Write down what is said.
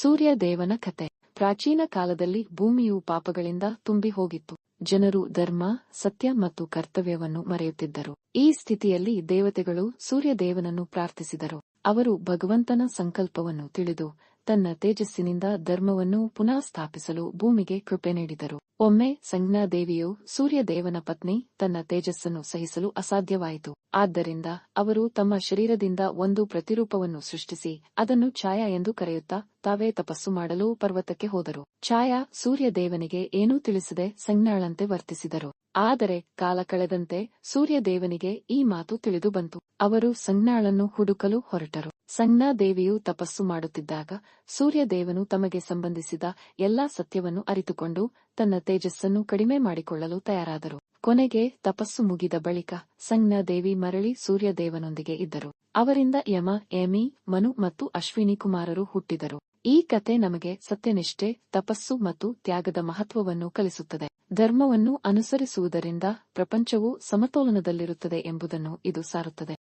ಸೂರ್ಯ ದೇವನ ಕತೆ. ಪ್ರಾಚೀನ ಕಾಲದಲ್ಲಿ ಭೂಮಿಯು ಪಾಪಗಳಿಂದ ತುಂಬಿ ಹೋಗಿತ್ತು. ಜನರು ಧರ್ಮ, ಸತ್ಯ ಮತ್ತು ಕರ್ತವ್ಯವನ್ನು ಮರೆಯುತ್ತಿದ್ದರು. ಈ ಸ್ಥಿತಿಯಲ್ಲಿ ದೇವತೆಗಳು ಸೂರ್ಯದೇವನನ್ನು ಪ್ರಾರ್ಥಿಸಿದರು. ಅವರು ಭಗವಂತನ ಸಂಕಲ್ಪವನ್ನು ತಿಳಿದು ತನ್ನ ತೇಜಸ್ಸಿನಿಂದ ಧರ್ಮವನ್ನು ಪುನಃ ಸ್ಥಾಪಿಸಲು ಭೂಮಿಗೆ ಕೃಪೆ ನೀಡಿದರು. ಒಮ್ಮೆ ಸಂಜ್ಞಾದೇವಿಯು ಸೂರ್ಯದೇವನ ಪತ್ನಿ ತನ್ನ ತೇಜಸ್ಸನ್ನು ಸಹಿಸಲು ಅಸಾಧ್ಯವಾಯಿತು. ಆದ್ದರಿಂದ ಅವರು ತಮ್ಮ ಶರೀರದಿಂದ ಒಂದು ಪ್ರತಿರೂಪವನ್ನು ಸೃಷ್ಟಿಸಿ ಅದನ್ನು ಛಾಯಾ ಎಂದು ಕರೆಯುತ್ತಾ ತಾವೇ ತಪಸ್ಸು ಮಾಡಲು ಪರ್ವತಕ್ಕೆ ಹೋದರು. ಛಾಯಾ ಸೂರ್ಯದೇವನಿಗೆ ಏನೂ ತಿಳಿಸದೆ ಸಂಜ್ಞಾಳಂತೆ ವರ್ತಿಸಿದರು. ಆದರೆ ಕಾಲ ಕಳೆದಂತೆ ಸೂರ್ಯದೇವನಿಗೆ ಈ ಮಾತು ತಿಳಿದು ಬಂತು. ಅವರು ಸಂಜ್ಞಾಳನ್ನು ಹುಡುಕಲು ಹೊರಟರು. ಸಂಜ್ಞಾದೇವಿಯು ತಪಸ್ಸು ಮಾಡುತ್ತಿದ್ದಾಗ ಸೂರ್ಯದೇವನು ತಮಗೆ ಸಂಬಂಧಿಸಿದ ಎಲ್ಲಾ ಸತ್ಯವನ್ನು ಅರಿತುಕೊಂಡು ತನ್ನ ತೇಜಸ್ಸನ್ನು ಕಡಿಮೆ ಮಾಡಿಕೊಳ್ಳಲು ತಯಾರಾದರು. ಕೊನೆಗೆ ತಪಸ್ಸು ಮುಗಿದ ಬಳಿಕ ಸಂಜ್ಞಾದೇವಿ ಮರಳಿ ಸೂರ್ಯದೇವನೊಂದಿಗೆ ಇದ್ದರು. ಅವರಿಂದ ಯಮ, ಏಮಿ, ಮನು ಮತ್ತು ಅಶ್ವಿನಿ ಕುಮಾರರು ಹುಟ್ಟಿದರು. ಈ ಕತೆ ನಮಗೆ ಸತ್ಯನಿಷ್ಠೆ, ತಪಸ್ಸು ಮತ್ತು ತ್ಯಾಗದ ಮಹತ್ವವನ್ನು ಕಲಿಸುತ್ತದೆ. ಧರ್ಮವನ್ನು ಅನುಸರಿಸುವುದರಿಂದ ಪ್ರಪಂಚವು ಸಮತೋಲನದಲ್ಲಿರುತ್ತದೆ ಎಂಬುದನ್ನು ಇದು ಸಾರುತ್ತದೆ.